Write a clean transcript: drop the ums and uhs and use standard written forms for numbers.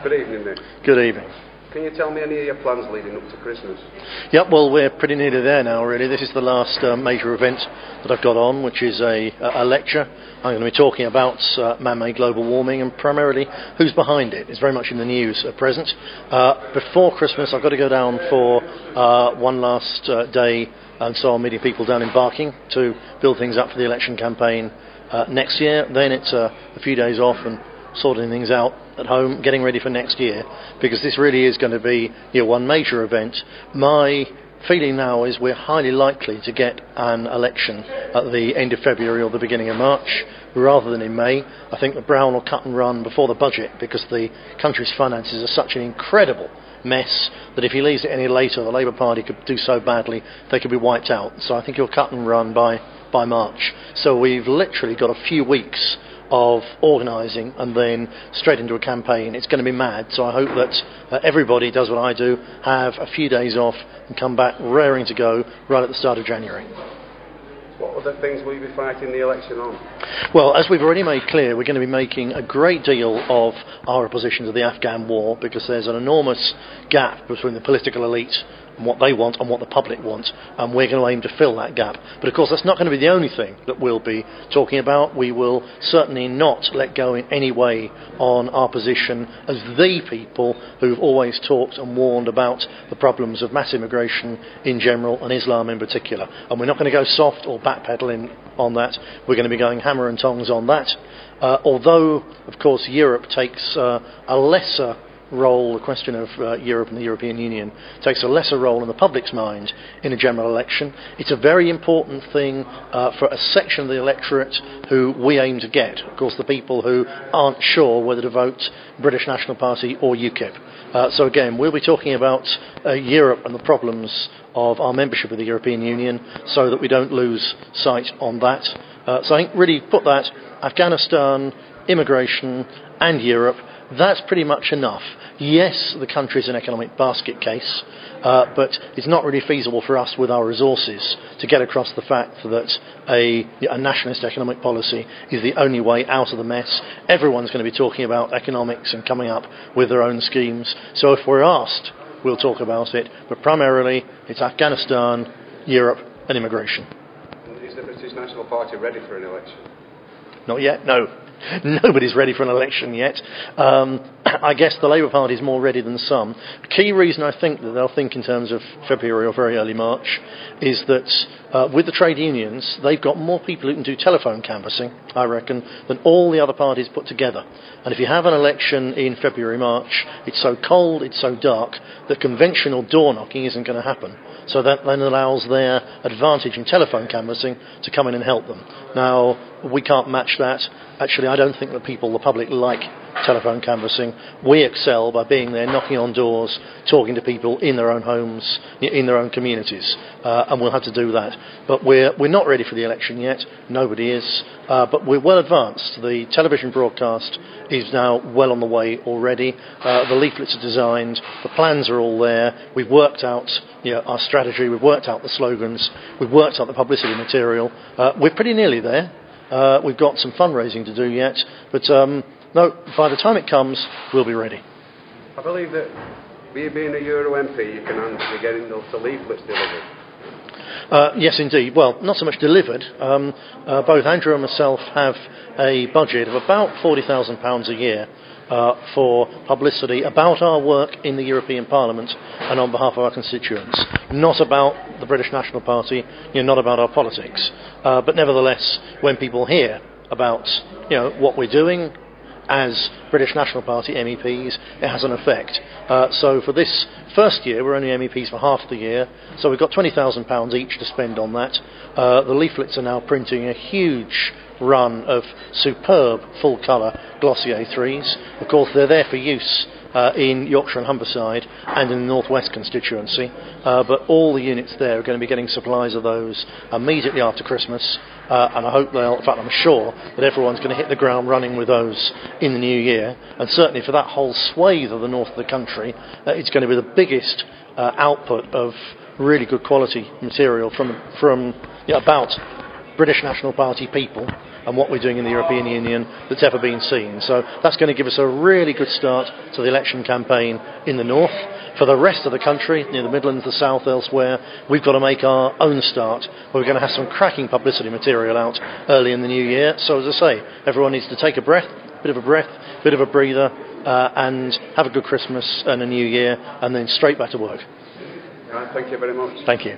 Good evening, Nick. Good evening. Can you tell me any of your plans leading up to Christmas? Yep, well, we're pretty nearly there now, really. This is the last major event that I've got on, which is a lecture. I'm going to be talking about man-made global warming and primarily who's behind it. It's very much in the news at present. Before Christmas, I've got to go down for one last day, and so I'm meeting people down in Barking to build things up for the election campaign next year. Then it's a few days off and sorting things out at home, getting ready for next year, because this really is going to be one major event. My feeling now is we're highly likely to get an election at the end of February or the beginning of March rather than in May. I think that Brown will cut and run before the budget because the country's finances are such an incredible mess that if he leaves it any later, the Labour Party could do so badly they could be wiped out. So I think he'll cut and run by March. So we've literally got a few weeks of organising and then straight into a campaign. It's going to be mad, so I hope that everybody does what I do, have a few days off and come back raring to go right at the start of January. What other things will you be fighting the election on? Well, as we've already made clear, we're going to be making a great deal of our opposition to the Afghan war because there's an enormous gap between the political elite and what they want and what the public want, and we're going to aim to fill that gap. But of course that's not going to be the only thing that we'll be talking about. We will certainly not let go in any way on our position as the people who've always talked and warned about the problems of mass immigration in general and Islam in particular. And we're not going to go soft or backpedaling on that. We're going to be going hammer and tongs on that. Although, of course, Europe takes a lesser role, the question of Europe and the European Union takes a lesser role in the public's mind in a general election. It's a very important thing for a section of the electorate who we aim to get. Of course, the people who aren't sure whether to vote British National Party or UKIP. So again, we'll be talking about Europe and the problems of our membership of the European Union so that we don't lose sight on that. So I think really put that, Afghanistan, immigration and Europe, that's pretty much enough. Yes, the country is an economic basket case, but it's not really feasible for us with our resources to get across the fact that a nationalist economic policy is the only way out of the mess. Everyone's going to be talking about economics and coming up with their own schemes. So if we're asked, we'll talk about it, but primarily it's Afghanistan, Europe and immigration. Is the British National Party ready for an election? Not yet, no. Nobody's ready for an election yet. I guess the Labour Party is more ready than some. The key reason I think that they'll think in terms of February or very early March is that with the trade unions, they've got more people who can do telephone canvassing, I reckon, than all the other parties put together. And if you have an election in February, March, it's so cold, it's so dark, that conventional door knocking isn't going to happen. So that then allows their advantage in telephone canvassing to come in and help them. Now, we can't match that. Actually, I don't think that people, the public, like telephone canvassing. We excel by being there, knocking on doors, talking to people in their own homes, in their own communities, and we'll have to do that. But we're not ready for the election yet. Nobody is. But we're well advanced. The television broadcast is now well on the way already. The leaflets are designed. The plans are all there. We've worked out our strategy. We've worked out the slogans. We've worked out the publicity material. We're pretty nearly there. We've got some fundraising to do yet, but no, by the time it comes, we'll be ready. I believe that being a Euro MP, you can handle getting the leaflets delivered. Yes, indeed. Well, not so much delivered. Both Andrew and myself have a budget of about £40,000 a year for publicity about our work in the European Parliament and on behalf of our constituents, not about the British National Party, not about our politics. But nevertheless, when people hear about what we're doing as British National Party MEPs, it has an effect. So for this first year, we're only MEPs for half the year, so we've got £20,000 each to spend on that. The leaflets are now printing a huge run of superb full-colour glossy A3s. Of course, they're there for use in Yorkshire and Humberside and in the North West constituency, but all the units there are going to be getting supplies of those immediately after Christmas, and I hope in fact I'm sure that everyone's going to hit the ground running with those in the new year, and certainly for that whole swathe of the north of the country, it's going to be the biggest output of really good quality material from about British National Party people and what we're doing in the European Union that's ever been seen. So that's going to give us a really good start to the election campaign in the north. For the rest of the country, near the Midlands, the south, elsewhere, we've got to make our own start. We're going to have some cracking publicity material out early in the new year. So as I say, everyone needs to take a bit of a breather, and have a good Christmas and a new year, and then straight back to work. Right, thank you very much. Thank you.